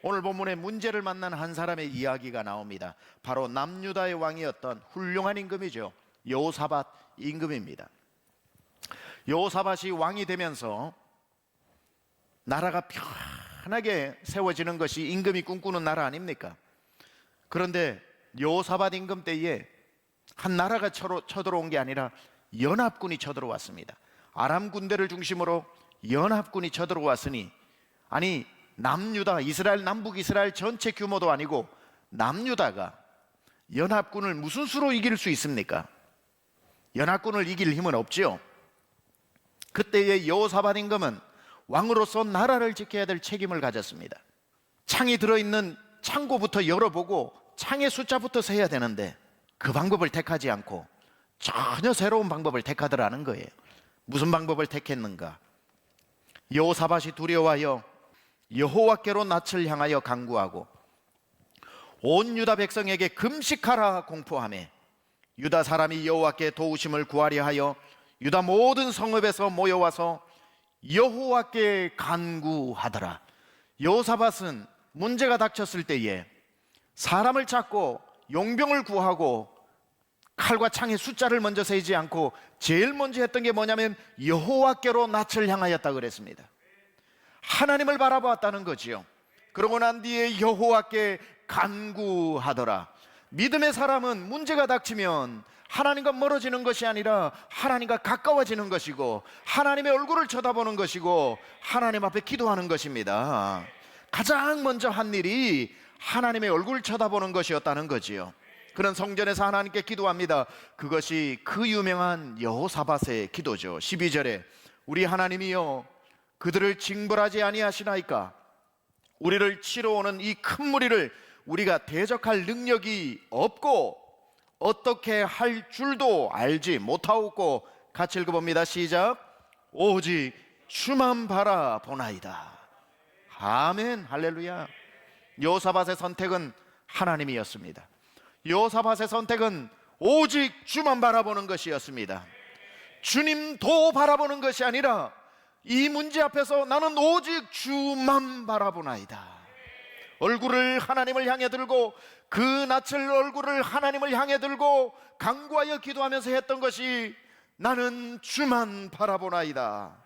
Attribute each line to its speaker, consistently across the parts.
Speaker 1: 오늘 본문에 문제를 만난 한 사람의 이야기가 나옵니다. 바로 남유다의 왕이었던 훌륭한 임금이죠. 여호사밧 임금입니다. 여호사밧이 왕이 되면서 나라가 편하게 세워지는 것이 임금이 꿈꾸는 나라 아닙니까? 그런데 여호사밧 임금 때에 한 나라가 쳐들어온 게 아니라 연합군이 쳐들어왔습니다. 아람 군대를 중심으로 연합군이 쳐들어왔으니, 아니 남유다, 이스라엘, 남북 이스라엘 전체 규모도 아니고 남유다가 연합군을 무슨 수로 이길 수 있습니까? 연합군을 이길 힘은 없지요. 그때의 여호사밧 임금은 왕으로서 나라를 지켜야 될 책임을 가졌습니다. 창이 들어있는 창고부터 열어보고 창의 숫자부터 세야 되는데 그 방법을 택하지 않고 전혀 새로운 방법을 택하더라는 거예요. 무슨 방법을 택했는가? 여호사밧이 두려워하여 여호와께로 낯을 향하여 간구하고 온 유다 백성에게 금식하라 공포하며 유다 사람이 여호와께 도우심을 구하려 하여 유다 모든 성읍에서 모여와서 여호와께 간구하더라. 여호사밧은 문제가 닥쳤을 때에 사람을 찾고 용병을 구하고 칼과 창의 숫자를 먼저 세지 않고 제일 먼저 했던 게 뭐냐면 여호와께로 낯을 향하였다 그랬습니다. 하나님을 바라보았다는 거지요. 그러고 난 뒤에 여호와께 간구하더라. 믿음의 사람은 문제가 닥치면 하나님과 멀어지는 것이 아니라 하나님과 가까워지는 것이고 하나님의 얼굴을 쳐다보는 것이고 하나님 앞에 기도하는 것입니다. 가장 먼저 한 일이 하나님의 얼굴을 쳐다보는 것이었다는 거지요. 그런 성전에서 하나님께 기도합니다. 그것이 그 유명한 여호사밧의 기도죠. 12절에 우리 하나님이여 그들을 징벌하지 아니하시나이까? 우리를 치러 오는 이 큰 무리를 우리가 대적할 능력이 없고 어떻게 할 줄도 알지 못하옵고. 같이 읽어봅니다. 시작. 오직 주만 바라보나이다. 아멘. 할렐루야. 여호사밧의 선택은 하나님이었습니다. 여호사밧의 선택은 오직 주만 바라보는 것이었습니다. 주님도 바라보는 것이 아니라 이 문제 앞에서 나는 오직 주만 바라보나이다. 얼굴을 하나님을 향해 들고 그 낯을 얼굴을 하나님을 향해 들고 간구하여 기도하면서 했던 것이 나는 주만 바라보나이다.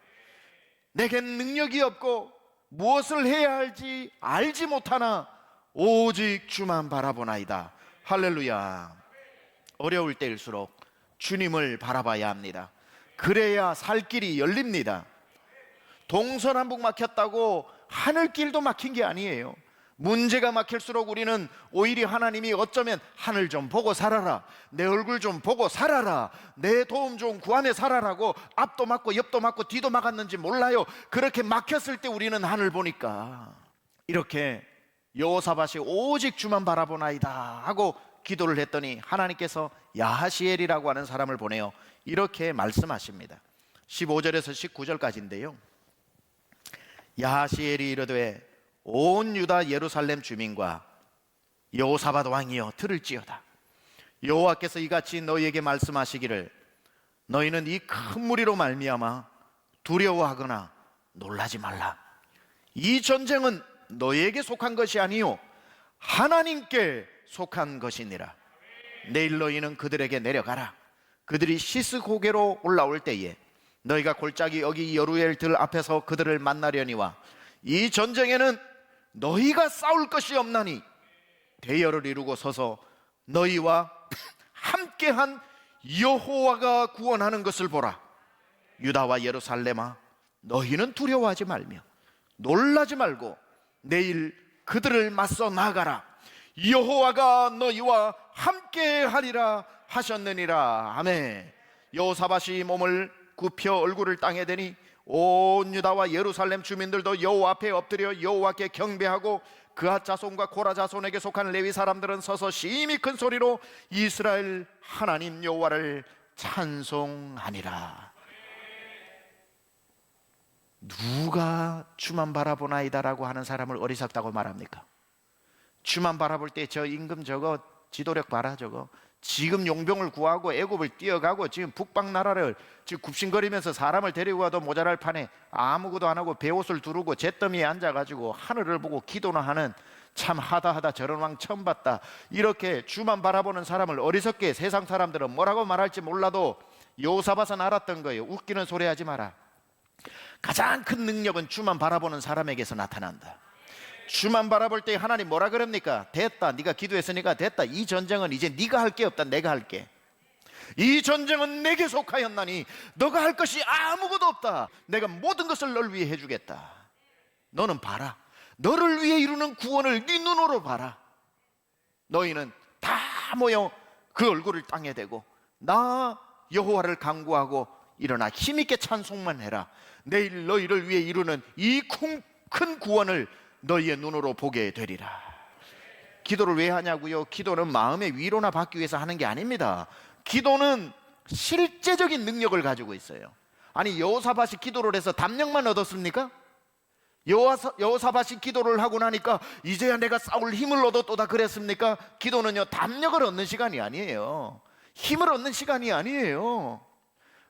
Speaker 1: 내겐 능력이 없고 무엇을 해야 할지 알지 못하나 오직 주만 바라보나이다. 할렐루야. 어려울 때일수록 주님을 바라봐야 합니다. 그래야 살 길이 열립니다. 동서남북 막혔다고 하늘길도 막힌 게 아니에요. 문제가 막힐수록 우리는 오히려 하나님이 어쩌면 하늘 좀 보고 살아라, 내 얼굴 좀 보고 살아라, 내 도움 좀 구하며 살아라고 앞도 막고 옆도 막고 뒤도 막았는지 몰라요. 그렇게 막혔을 때 우리는 하늘 보니까 이렇게 여호사밧이 오직 주만 바라보나이다 하고 기도를 했더니 하나님께서 야하시엘이라고 하는 사람을 보내요. 이렇게 말씀하십니다. 15절에서 19절까지인데요. 야하시엘이 이르되 온 유다 예루살렘 주민과 여호사밧 왕이여 들을지어다. 여호와께서 이같이 너희에게 말씀하시기를 너희는 이 큰 무리로 말미암아 두려워하거나 놀라지 말라. 이 전쟁은 너희에게 속한 것이 아니요 하나님께 속한 것이니라. 내일 너희는 그들에게 내려가라. 그들이 시스고개로 올라올 때에 너희가 골짜기 여기 여루엘 들 앞에서 그들을 만나려니와 이 전쟁에는 너희가 싸울 것이 없나니 대열을 이루고 서서 너희와 함께한 여호와가 구원하는 것을 보라. 유다와 예루살렘아 너희는 두려워하지 말며 놀라지 말고 내일 그들을 맞서 나가라. 여호와가 너희와 함께하리라 하셨느니라. 아멘. 여호사밧이 몸을 굽혀 얼굴을 땅에 대니 온 유다와 예루살렘 주민들도 여호와 앞에 엎드려 여호와께 경배하고 그앗 자손과 고라 자손에게 속한 레위 사람들은 서서 심히 큰 소리로 이스라엘 하나님 여호와를 찬송하니라. 누가 주만 바라보나이다라고 하는 사람을 어리석다고 말합니까? 주만 바라볼 때 저 임금 저거 지도력 봐라 저거. 지금 용병을 구하고 애굽을 뛰어가고 지금 북방 나라를 지금 굽신거리면서 사람을 데리고 가도 모자랄 판에 아무것도 안 하고 베옷을 두르고 잿더미에 앉아가지고 하늘을 보고 기도나 하는, 참 하다 저런 왕 처음 봤다. 이렇게 주만 바라보는 사람을 어리석게 세상 사람들은 뭐라고 말할지 몰라도 여호사밧은 알았던 거예요. 웃기는 소리 하지 마라. 가장 큰 능력은 주만 바라보는 사람에게서 나타난다. 주만 바라볼 때 하나님 뭐라 그럽니까? 됐다, 네가 기도했으니까 됐다. 이 전쟁은 이제 네가 할 게 없다, 내가 할게. 이 전쟁은 내게 속하였나니 너가 할 것이 아무것도 없다. 내가 모든 것을 널 위해 해주겠다. 너는 봐라. 너를 위해 이루는 구원을 네 눈으로 봐라. 너희는 다 모여 그 얼굴을 땅에 대고 나 여호와를 간구하고 일어나 힘있게 찬송만 해라. 내일 너희를 위해 이루는 이 큰 구원을 너희의 눈으로 보게 되리라. 기도를 왜 하냐고요? 기도는 마음의 위로나 받기 위해서 하는 게 아닙니다. 기도는 실제적인 능력을 가지고 있어요. 아니, 여호사밧이 기도를 해서 담력만 얻었습니까? 여호사밧이 기도를 하고 나니까 이제야 내가 싸울 힘을 얻었도다 그랬습니까? 기도는요, 담력을 얻는 시간이 아니에요. 힘을 얻는 시간이 아니에요.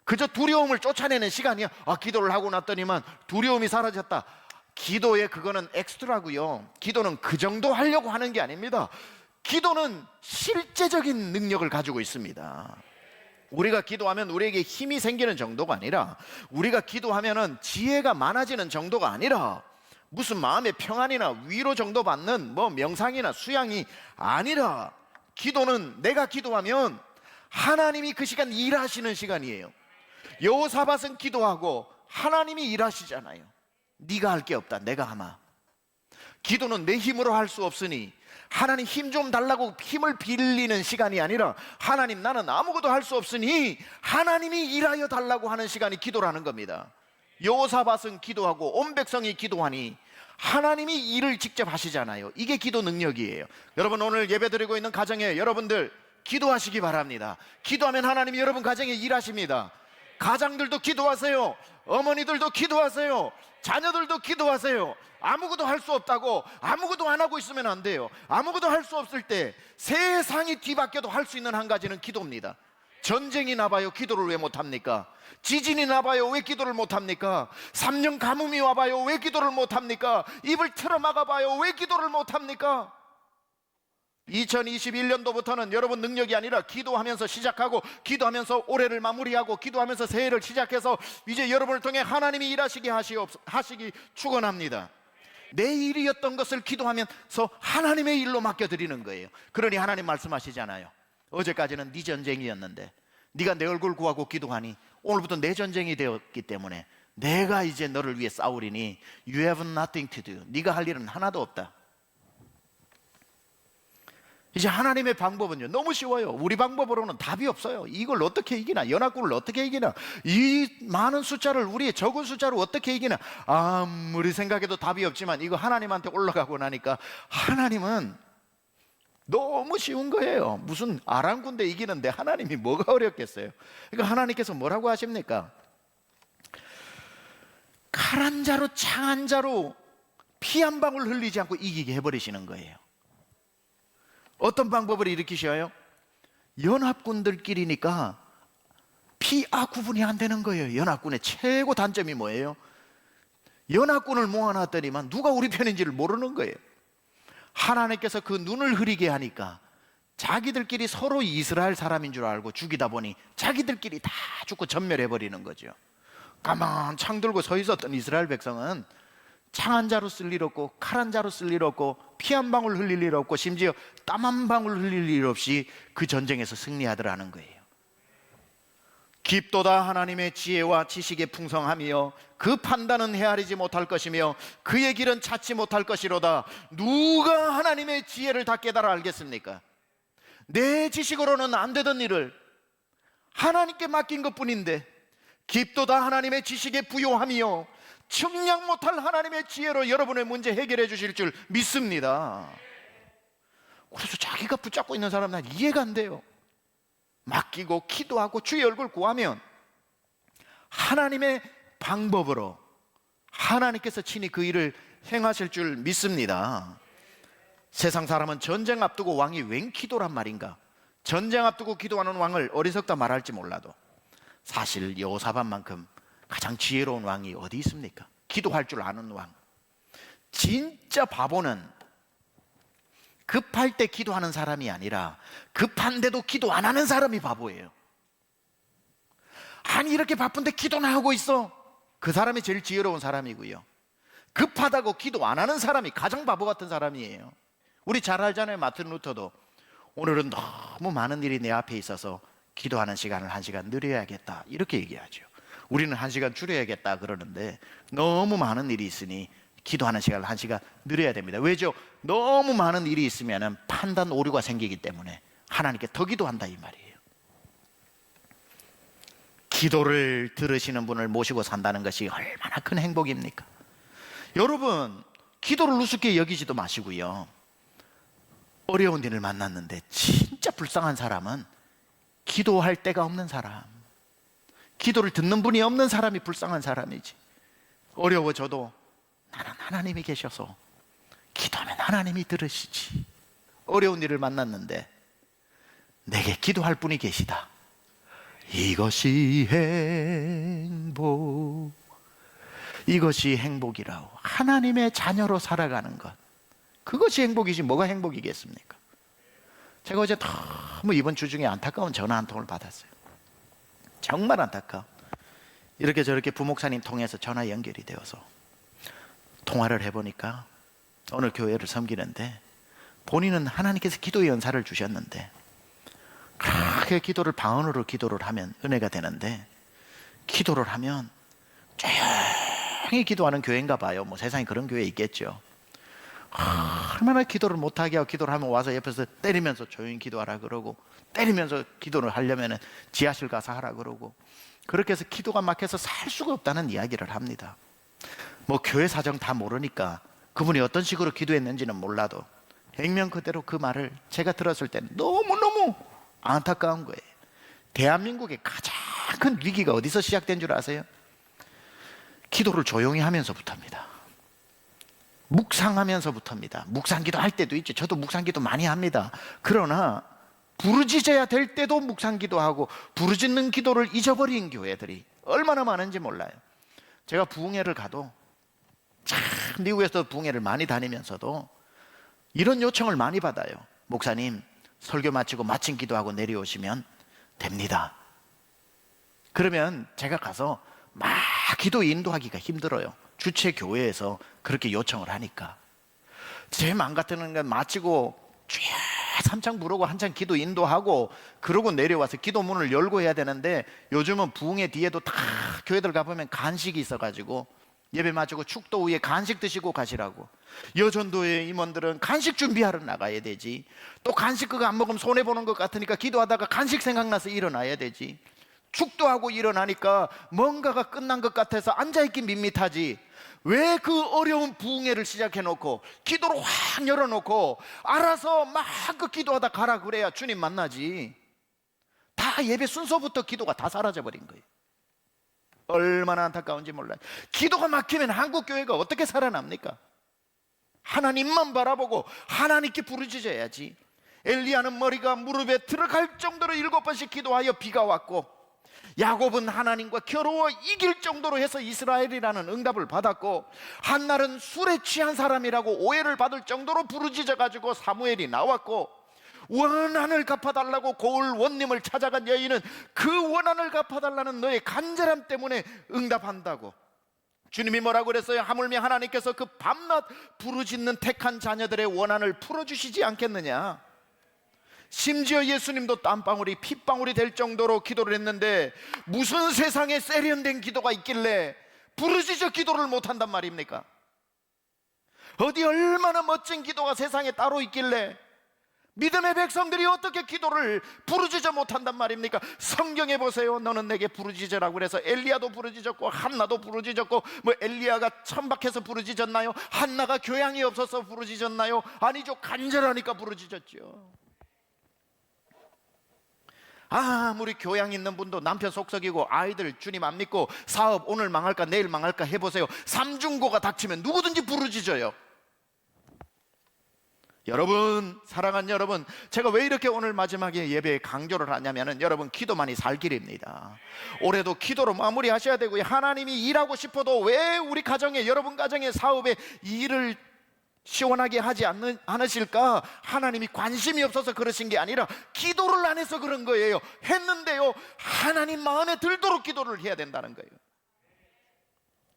Speaker 1: 그저 두려움을 쫓아내는 시간이야. 기도를 하고 났더니만 두려움이 사라졌다. 기도의 그거는 엑스트라고요. 기도는 그 정도 하려고 하는 게 아닙니다. 기도는 실제적인 능력을 가지고 있습니다. 우리가 기도하면 우리에게 힘이 생기는 정도가 아니라, 우리가 기도하면 지혜가 많아지는 정도가 아니라, 무슨 마음의 평안이나 위로 정도 받는 명상이나 수양이 아니라, 기도는 내가 기도하면 하나님이 그 시간 일하시는 시간이에요. 여호사밧은 기도하고 하나님이 일하시잖아요. 네가 할 게 없다, 내가 하마. 기도는 내 힘으로 할 수 없으니 하나님 힘 좀 달라고 힘을 빌리는 시간이 아니라, 하나님 나는 아무것도 할 수 없으니 하나님이 일하여 달라고 하는 시간이 기도라는 겁니다. 여호사밧은 기도하고 온 백성이 기도하니 하나님이 일을 직접 하시잖아요. 이게 기도 능력이에요. 여러분, 오늘 예배드리고 있는 가정에 여러분들 기도하시기 바랍니다. 기도하면 하나님이 여러분 가정에 일하십니다. 가장들도 기도하세요. 어머니들도 기도하세요. 자녀들도 기도하세요. 아무것도 할 수 없다고 아무것도 안 하고 있으면 안 돼요. 아무것도 할 수 없을 때 세상이 뒤바뀌어도 할 수 있는 한 가지는 기도입니다. 전쟁이 나봐요, 기도를 왜 못합니까? 지진이 나봐요, 왜 기도를 못합니까? 3년 가뭄이 와봐요, 왜 기도를 못합니까? 입을 틀어막아봐요, 왜 기도를 못합니까? 2021년도부터는 여러분 능력이 아니라 기도하면서 시작하고, 기도하면서 올해를 마무리하고, 기도하면서 새해를 시작해서 이제 여러분을 통해 하나님이 일하시게 하시기 축원합니다. 내 일이었던 것을 기도하면서 하나님의 일로 맡겨드리는 거예요. 그러니 하나님 말씀하시잖아요. 어제까지는 네 전쟁이었는데 네가 내 얼굴 구하고 기도하니 오늘부터 내 전쟁이 되었기 때문에 내가 이제 너를 위해 싸우리니 You have nothing to do. 네가 할 일은 하나도 없다. 이제 하나님의 방법은요, 너무 쉬워요. 우리 방법으로는 답이 없어요. 이걸 어떻게 이기나, 연합군을 어떻게 이기나, 이 많은 숫자를 우리의 적은 숫자로 어떻게 이기나, 아무리 생각해도 답이 없지만 이거 하나님한테 올라가고 나니까 하나님은 너무 쉬운 거예요. 무슨 아람 군대 이기는데 하나님이 뭐가 어렵겠어요? 그러니까 하나님께서 뭐라고 하십니까? 칼 한 자루 창 한 자루 피 한 방울 흘리지 않고 이기게 해버리시는 거예요. 어떤 방법을 일으키셔요? 연합군들끼리니까 피아 구분이 안 되는 거예요. 연합군의 최고 단점이 뭐예요? 연합군을 모아놨더니만 누가 우리 편인지를 모르는 거예요. 하나님께서 그 눈을 흐리게 하니까 자기들끼리 서로 이스라엘 사람인 줄 알고 죽이다 보니 자기들끼리 다 죽고 전멸해버리는 거죠. 가만 창 들고 서 있었던 이스라엘 백성은 창 한 자루 쓸 일 없고 칼 한 자루 쓸 일 없고 피 한 방울 흘릴 일 없고 심지어 땀 한 방울 흘릴 일 없이 그 전쟁에서 승리하더라는 거예요. 깊도다 하나님의 지혜와 지식의 풍성함이여 그 판단은 헤아리지 못할 것이며 그의 길은 찾지 못할 것이로다. 누가 하나님의 지혜를 다 깨달아 알겠습니까? 내 지식으로는 안 되던 일을 하나님께 맡긴 것뿐인데, 깊도다 하나님의 지식의 부요함이여 측량 못할 하나님의 지혜로 여러분의 문제 해결해 주실 줄 믿습니다. 그래서 자기가 붙잡고 있는 사람은 난 이해가 안 돼요. 맡기고 기도하고 주의 얼굴 구하면 하나님의 방법으로 하나님께서 친히 그 일을 행하실 줄 믿습니다. 세상 사람은 전쟁 앞두고 왕이 웬 기도란 말인가? 전쟁 앞두고 기도하는 왕을 어리석다 말할지 몰라도 사실 여호사밧만큼 가장 지혜로운 왕이 어디 있습니까? 기도할 줄 아는 왕. 진짜 바보는 급할 때 기도하는 사람이 아니라 급한데도 기도 안 하는 사람이 바보예요. 아니 이렇게 바쁜데 기도나 하고 있어. 그 사람이 제일 지혜로운 사람이고요. 급하다고 기도 안 하는 사람이 가장 바보 같은 사람이에요. 우리 잘 알잖아요. 마틴 루터도 오늘은 너무 많은 일이 내 앞에 있어서 기도하는 시간을 1시간 늘려야겠다 이렇게 얘기하죠. 우리는 1시간 줄여야겠다 그러는데 너무 많은 일이 있으니 기도하는 시간을 1시간 늘려야 됩니다. 왜죠? 너무 많은 일이 있으면 판단 오류가 생기기 때문에 하나님께 더 기도한다 이 말이에요. 기도를 들으시는 분을 모시고 산다는 것이 얼마나 큰 행복입니까? 여러분, 기도를 우습게 여기지도 마시고요. 어려운 일을 만났는데 진짜 불쌍한 사람은 기도할 데가 없는 사람, 기도를 듣는 분이 없는 사람이 불쌍한 사람이지. 어려워져도 나는 하나님이 계셔서 기도하면 하나님이 들으시지. 어려운 일을 만났는데 내게 기도할 분이 계시다. 이것이 행복, 이것이 행복이라고. 하나님의 자녀로 살아가는 것, 그것이 행복이지 뭐가 행복이겠습니까? 제가 어제 너무 이번 주 중에 안타까운 전화 한 통을 받았어요. 정말 안타까워. 이렇게 저렇게 부목사님 통해서 전화 연결이 되어서 통화를 해보니까 오늘 교회를 섬기는데 본인은 하나님께서 기도의 연사를 주셨는데 그렇게 기도를 방언으로 기도를 하면 은혜가 되는데 기도를 하면 조용히 기도하는 교회인가 봐요. 뭐 세상에 그런 교회 있겠죠. 얼마나 기도를 못하게 하고 기도를 하면 와서 옆에서 때리면서 조용히 기도하라 그러고 때리면서 기도를 하려면 지하실 가서 하라 그러고 그렇게 해서 기도가 막혀서 살 수가 없다는 이야기를 합니다. 뭐 교회 사정 다 모르니까 그분이 어떤 식으로 기도했는지는 몰라도 액면 그대로 그 말을 제가 들었을 때는 너무너무 안타까운 거예요. 대한민국의 가장 큰 위기가 어디서 시작된 줄 아세요? 기도를 조용히 하면서부터입니다. 묵상하면서부터입니다. 묵상기도 할 때도 있죠. 저도 묵상기도 많이 합니다. 그러나 부르짖어야 될 때도 묵상기도 하고 부르짖는 기도를 잊어버린 교회들이 얼마나 많은지 몰라요. 제가 부흥회를 가도 참 미국에서 부흥회를 많이 다니면서도 이런 요청을 많이 받아요. 목사님 설교 마치고 마침 기도하고 내려오시면 됩니다. 그러면 제가 가서 막 기도 인도하기가 힘들어요. 주최 교회에서 그렇게 요청을 하니까. 제 마음 같은 건 마치고 쫙 삼창 부르고 한창 기도 인도하고 그러고 내려와서 기도문을 열고 해야 되는데 요즘은 부흥회 뒤에도 다 교회들 가보면 간식이 있어가지고 예배 마치고 축도 후에 간식 드시고 가시라고. 여전도의 임원들은 간식 준비하러 나가야 되지. 또 간식 그거 안 먹으면 손해보는 것 같으니까 기도하다가 간식 생각나서 일어나야 되지. 축도하고 일어나니까 뭔가가 끝난 것 같아서 앉아있기 밋밋하지. 왜 그 어려운 부흥회를 시작해놓고 기도로 확 열어놓고 알아서 막 그 기도하다 가라 그래야 주님 만나지. 다 예배 순서부터 기도가 다 사라져버린 거예요. 얼마나 안타까운지 몰라요. 기도가 막히면 한국 교회가 어떻게 살아납니까? 하나님만 바라보고 하나님께 부르짖어야지. 엘리야는 머리가 무릎에 들어갈 정도로 7번씩 기도하여 비가 왔고 야곱은 하나님과 겨루어 이길 정도로 해서 이스라엘이라는 응답을 받았고 한날은 술에 취한 사람이라고 오해를 받을 정도로 부르짖어가지고 사무엘이 나왔고 원한을 갚아달라고 고을 원님을 찾아간 여인은 그 원한을 갚아달라는 너의 간절함 때문에 응답한다고. 주님이 뭐라고 그랬어요? 하물며 하나님께서 그 밤낮 부르짖는 택한 자녀들의 원한을 풀어주시지 않겠느냐. 심지어 예수님도 땀방울이 핏방울이 될 정도로 기도를 했는데 무슨 세상에 세련된 기도가 있길래 부르짖어 기도를 못한단 말입니까? 어디 얼마나 멋진 기도가 세상에 따로 있길래 믿음의 백성들이 어떻게 기도를 부르짖어 못한단 말입니까? 성경에 보세요. 너는 내게 부르짖으라고 그래서 엘리야도 부르짖었고 한나도 부르짖었고 뭐 엘리야가 천박해서 부르짖었나요? 한나가 교양이 없어서 부르짖었나요? 아니죠. 간절하니까 부르짖었죠. 아무리 교양 있는 분도 남편 속썩이고 아이들 주님 안 믿고 사업 오늘 망할까 내일 망할까 해보세요. 삼중고가 닥치면 누구든지 부르짖어요. 여러분, 사랑하는 여러분, 제가 왜 이렇게 오늘 마지막에 예배에 강조를 하냐면은 여러분, 기도만이 살 길입니다. 올해도 기도로 마무리하셔야 되고요. 하나님이 일하고 싶어도 왜 우리 가정에, 여러분 가정의 사업에 일을 시원하게 하지 않으실까? 하나님이 관심이 없어서 그러신 게 아니라 기도를 안 해서 그런 거예요. 했는데요, 하나님 마음에 들도록 기도를 해야 된다는 거예요.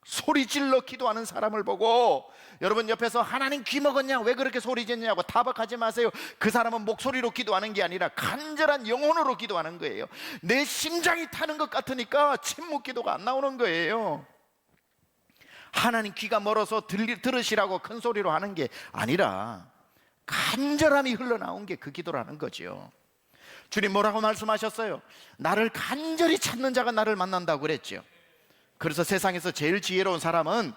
Speaker 1: 소리 질러 기도하는 사람을 보고 여러분 옆에서 하나님 귀 먹었냐? 왜 그렇게 소리 지르냐고 타박하지 마세요. 그 사람은 목소리로 기도하는 게 아니라 간절한 영혼으로 기도하는 거예요. 내 심장이 타는 것 같으니까 침묵 기도가 안 나오는 거예요. 하나님 귀가 멀어서 들으시라고 큰 소리로 하는 게 아니라 간절함이 흘러나온 게 그 기도라는 거죠. 주님 뭐라고 말씀하셨어요? 나를 간절히 찾는 자가 나를 만난다고 그랬죠. 그래서 세상에서 제일 지혜로운 사람은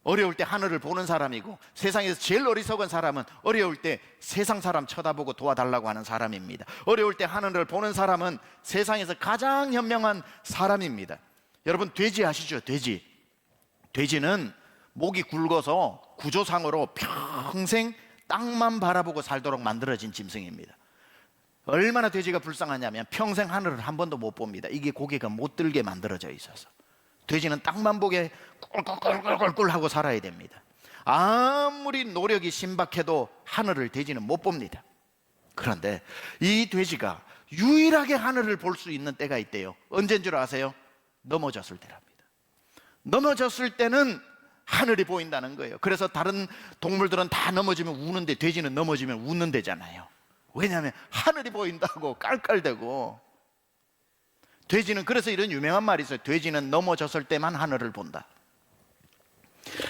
Speaker 1: 어려울 때 하늘을 보는 사람이고, 세상에서 제일 어리석은 사람은 어려울 때 세상 사람 쳐다보고 도와달라고 하는 사람입니다. 어려울 때 하늘을 보는 사람은 세상에서 가장 현명한 사람입니다. 여러분, 돼지 아시죠? 돼지는 목이 굵어서 구조상으로 평생 땅만 바라보고 살도록 만들어진 짐승입니다. 얼마나 돼지가 불쌍하냐면 평생 하늘을 한 번도 못 봅니다. 이게 고개가 못 들게 만들어져 있어서. 돼지는 땅만 보게 꿀꿀꿀꿀꿀 하고 살아야 됩니다. 아무리 노력이 신박해도 하늘을 돼지는 못 봅니다. 그런데 이 돼지가 유일하게 하늘을 볼 수 있는 때가 있대요. 언제인 줄 아세요? 넘어졌을 때랍니다. 넘어졌을 때는 하늘이 보인다는 거예요. 그래서 다른 동물들은 다 넘어지면 우는데 돼지는 넘어지면 웃는 데잖아요. 왜냐하면 하늘이 보인다고 깔깔대고. 돼지는 그래서 이런 유명한 말이 있어요. 돼지는 넘어졌을 때만 하늘을 본다.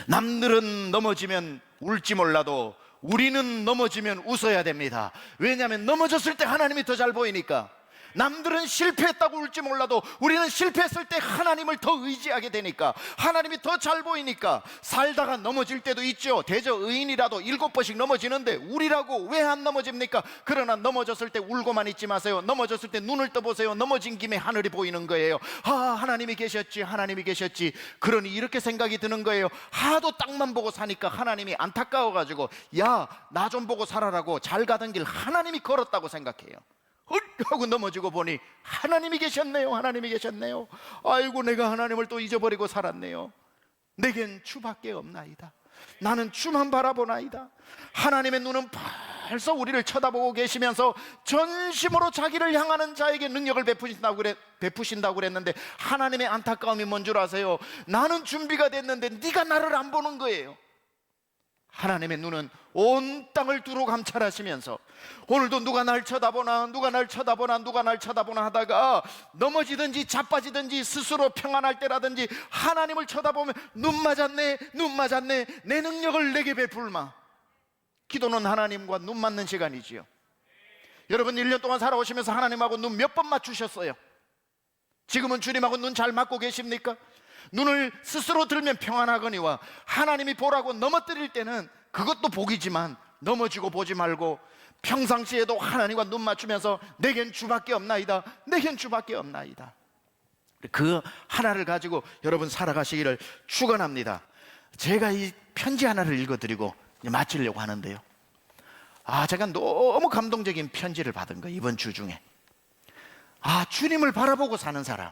Speaker 1: 남들은 넘어지면 울지 몰라도 우리는 넘어지면 웃어야 됩니다. 왜냐하면 넘어졌을 때 하나님이 더 잘 보이니까. 남들은 실패했다고 울지 몰라도 우리는 실패했을 때 하나님을 더 의지하게 되니까, 하나님이 더 잘 보이니까. 살다가 넘어질 때도 있죠. 대저 의인이라도 7번씩 넘어지는데 우리라고 왜 안 넘어집니까? 그러나 넘어졌을 때 울고만 있지 마세요. 넘어졌을 때 눈을 떠보세요. 넘어진 김에 하늘이 보이는 거예요. 하나님이 계셨지, 하나님이 계셨지. 그러니 이렇게 생각이 드는 거예요. 하도 땅만 보고 사니까 하나님이 안타까워가지고 야, 나 좀 보고 살아라고 잘 가던 길 하나님이 걸었다고 생각해요. 하고 넘어지고 보니 하나님이 계셨네요. 하나님이 계셨네요. 아이고, 내가 하나님을 또 잊어버리고 살았네요. 내겐 주밖에 없나이다. 나는 주만 바라보나이다. 하나님의 눈은 벌써 우리를 쳐다보고 계시면서 전심으로 자기를 향하는 자에게 능력을 베푸신다고 그랬는데, 하나님의 안타까움이 뭔 줄 아세요? 나는 준비가 됐는데 네가 나를 안 보는 거예요. 하나님의 눈은 온 땅을 두루 감찰하시면서 오늘도 누가 날 쳐다보나, 누가 날 쳐다보나, 누가 날 쳐다보나 하다가 넘어지든지 자빠지든지 스스로 평안할 때라든지 하나님을 쳐다보면 눈 맞았네, 눈 맞았네, 내 능력을 내게 베풀마. 기도는 하나님과 눈 맞는 시간이지요. 여러분 1년 동안 살아오시면서 하나님하고 눈 몇 번 맞추셨어요? 지금은 주님하고 눈 잘 맞고 계십니까? 눈을 스스로 들면 평안하거니와 하나님이 보라고 넘어뜨릴 때는 그것도 복이지만 넘어지고 보지 말고 평상시에도 하나님과 눈 맞추면서 내겐 주밖에 없나이다, 내겐 주밖에 없나이다. 그 하나를 가지고 여러분 살아가시기를 축원합니다. 제가 이 편지 하나를 읽어드리고 마치려고 하는데요. 제가 너무 감동적인 편지를 받은 거예요. 이번 주 중에 주님을 바라보고 사는 사람,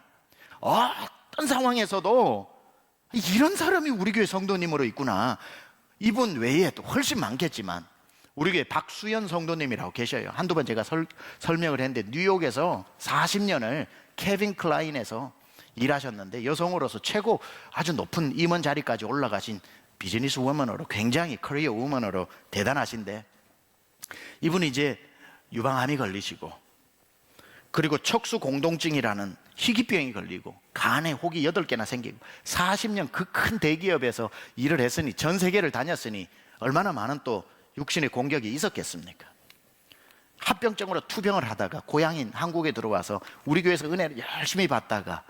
Speaker 1: 어떤 상황에서도 이런 사람이 우리 교회 성도님으로 있구나. 이분 외에 또 훨씬 많겠지만 우리 교회 박수연 성도님이라고 계셔요. 한두 번 제가 설명을 했는데 뉴욕에서 40년을 케빈 클라인에서 일하셨는데 여성으로서 최고 아주 높은 임원 자리까지 올라가신 비즈니스 우먼으로, 굉장히 커리어 우먼으로 대단하신데, 이분이 이제 유방암이 걸리시고 그리고 척수 공동증이라는 희귀병이 걸리고 간에 혹이 8개나 생기고 40년 그 큰 대기업에서 일을 했으니, 전 세계를 다녔으니 얼마나 많은 또 육신의 공격이 있었겠습니까? 합병증으로 투병을 하다가 고향인 한국에 들어와서 우리 교회에서 은혜를 열심히 받다가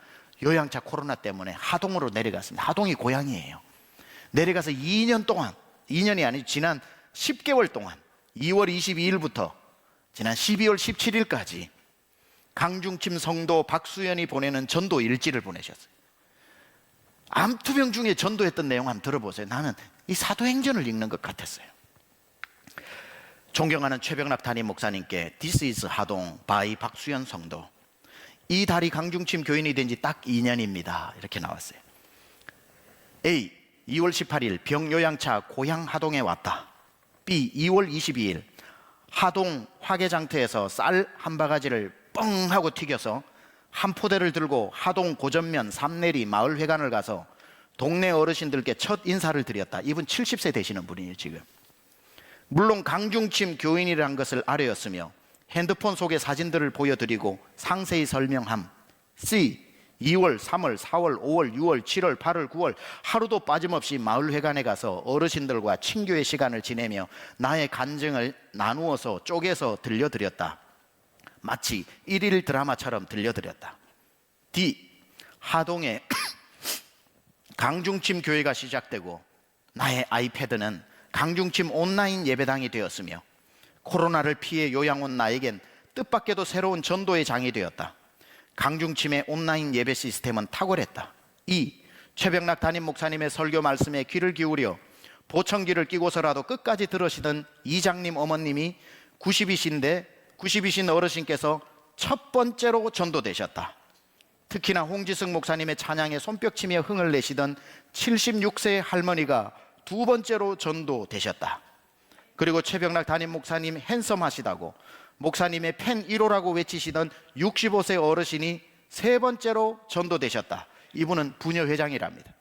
Speaker 1: 요양차 코로나 때문에 하동으로 내려갔습니다. 하동이 고향이에요. 내려가서 2년 동안, 2년이 아니고 지난 10개월 동안 2월 22일부터 지난 12월 17일까지 강중침 성도 박수연이 보내는 전도 일지를 보내셨어요. 암투병 중에 전도했던 내용 한번 들어보세요. 나는 이 사도행전을 읽는 것 같았어요. 존경하는 최병락 담임 목사님께 This is 하동 by 박수연 성도. 이 달이 강중침 교인이 된 지 딱 2년입니다. 이렇게 나왔어요. A. 2월 18일 병요양차 고향 하동에 왔다. B. 2월 22일 하동 화개장터에서 쌀 한 바가지를 뻥 하고 튀겨서 한 포대를 들고 하동 고전면 삼내리 마을회관을 가서 동네 어르신들께 첫 인사를 드렸다. 이분 70세 되시는 분이에요 지금. 물론 강중침 교인이라는 것을 알아였으며 핸드폰 속의 사진들을 보여드리고 상세히 설명함. C. 2월, 3월, 4월, 5월, 6월, 7월, 8월, 9월 하루도 빠짐없이 마을회관에 가서 어르신들과 친교의 시간을 지내며 나의 간증을 나누어서 쪼개서 들려드렸다. 마치 1일 드라마처럼 들려드렸다. D. 하동에 강중침 교회가 시작되고 나의 아이패드는 강중침 온라인 예배당이 되었으며 코로나를 피해 요양 온 나에겐 뜻밖에도 새로운 전도의 장이 되었다. 강중침의 온라인 예배 시스템은 탁월했다. 2. 최병락 담임 목사님의 설교 말씀에 귀를 기울여 보청기를 끼고서라도 끝까지 들으시던 이장님 어머님이 90이신 어르신께서 첫 번째로 전도되셨다. 특히나 홍지승 목사님의 찬양에 손뼉치며 흥을 내시던 76세의 할머니가 두 번째로 전도되셨다. 그리고 최병락 담임 목사님 핸섬하시다고 목사님의 팬 1호라고 외치시던 65세 어르신이 세 번째로 전도되셨다. 이분은 부녀회장이랍니다.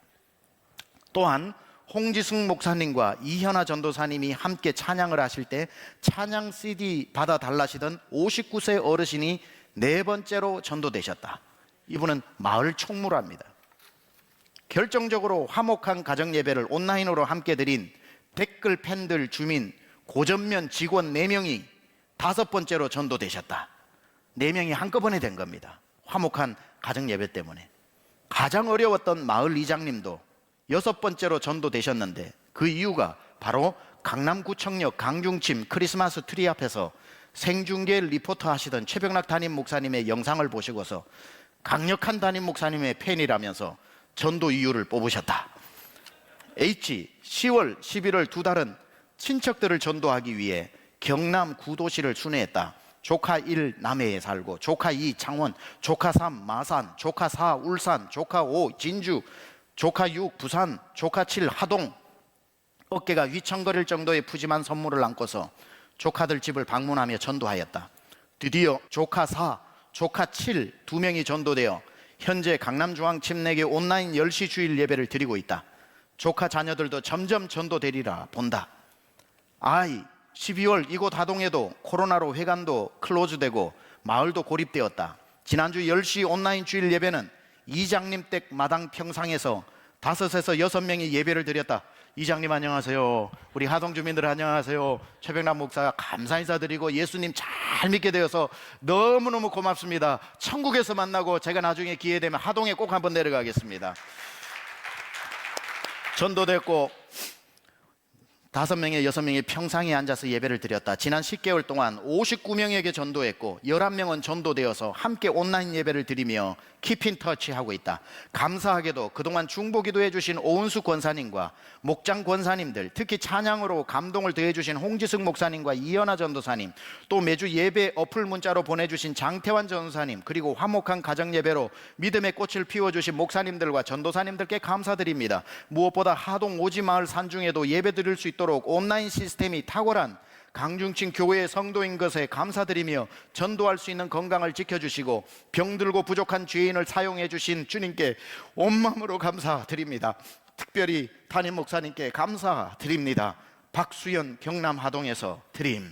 Speaker 1: 또한 홍지승 목사님과 이현아 전도사님이 함께 찬양을 하실 때 찬양 CD 받아 달라시던 59세 어르신이 네 번째로 전도되셨다. 이분은 마을 총무랍니다. 결정적으로 화목한 가정예배를 온라인으로 함께 드린 댓글 팬들 주민 고전면 직원 4명이 다섯 번째로 전도되셨다. 4명이 한꺼번에 된 겁니다. 화목한 가정예배 때문에. 가장 어려웠던 마을 이장님도 여섯 번째로 전도되셨는데 그 이유가 바로 강남구청역 강중침 크리스마스 트리 앞에서 생중계 리포터 하시던 최병락 담임 목사님의 영상을 보시고서 강력한 담임 목사님의 팬이라면서 전도 이유를 뽑으셨다. H. 10월, 11월 두 달은 친척들을 전도하기 위해 경남 구도시를 순회했다. 조카 1 남해에 살고 조카 2 창원, 조카 3 마산, 조카 4 울산, 조카 5 진주, 조카 6 부산, 조카 7 하동. 어깨가 휘청거릴 정도의 푸짐한 선물을 안고서 조카들 집을 방문하며 전도하였다. 드디어 조카 4, 조카 7 두 명이 전도되어 현재 강남중앙침례교 온라인 10시 주일 예배를 드리고 있다. 조카 자녀들도 점점 전도되리라 본다. 12월 이곳 하동에도 코로나로 회관도 클로즈되고 마을도 고립되었다. 지난주 10시 온라인 주일 예배는 이장님 댁 마당 평상에서 5에서 6명이 예배를 드렸다. 이장님 안녕하세요. 우리 하동 주민들 안녕하세요. 최병락 목사 감사 인사드리고 예수님 잘 믿게 되어서 너무너무 고맙습니다. 천국에서 만나고 제가 나중에 기회 되면 하동에 꼭 한번 내려가겠습니다. 전도됐고 5명에 6명이 평상에 앉아서 예배를 드렸다. 지난 10개월 동안 59명에게 전도했고 11명은 전도되어서 함께 온라인 예배를 드리며 키핀 터치하고 있다. 감사하게도 그동안 중보기도해 주신 오은수 권사님과 목장 권사님들, 특히 찬양으로 감동을 더해 주신 홍지승 목사님과 이현아 전도사님, 또 매주 예배 어플 문자로 보내주신 장태환 전도사님, 그리고 화목한 가정예배로 믿음의 꽃을 피워주신 목사님들과 전도사님들께 감사드립니다. 무엇보다 하동 오지마을 산중에도 예배 드릴 수 있도록 온라인 시스템이 탁월한 강중침 교회의 성도인 것에 감사드리며 전도할 수 있는 건강을 지켜주시고 병들고 부족한 죄인을 사용해 주신 주님께 온 마음으로 감사드립니다. 특별히 담임 목사님께 감사드립니다. 박수연 경남 하동에서 드림.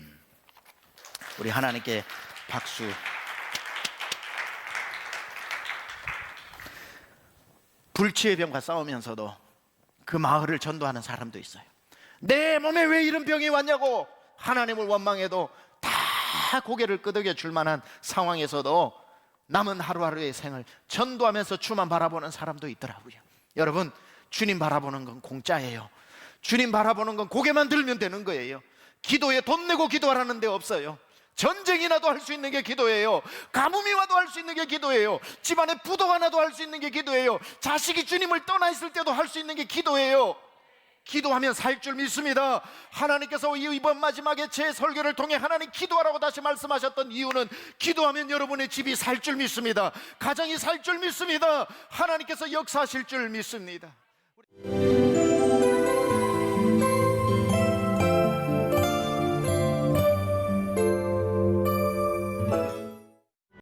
Speaker 1: 우리 하나님께 박수. 불치의 병과 싸우면서도 그 마을을 전도하는 사람도 있어요. 내 몸에 왜 이런 병이 왔냐고 하나님을 원망해도 다 고개를 끄덕여 줄 만한 상황에서도 남은 하루하루의 생을 전도하면서 주만 바라보는 사람도 있더라고요. 여러분, 주님 바라보는 건 공짜예요. 주님 바라보는 건 고개만 들면 되는 거예요. 기도에 돈 내고 기도하라는 데 없어요. 전쟁이 나도 할 수 있는 게 기도예요. 가뭄이 와도 할 수 있는 게 기도예요. 집안에 부도가 나도 할 수 있는 게 기도예요. 자식이 주님을 떠나 있을 때도 할 수 있는 게 기도예요. 기도하면 살 줄 믿습니다. 하나님께서 이번 마지막에 제 설교를 통해 하나님 기도하라고 다시 말씀하셨던 이유는 기도하면 여러분의 집이 살 줄 믿습니다. 가정이 살 줄 믿습니다. 하나님께서 역사하실 줄 믿습니다.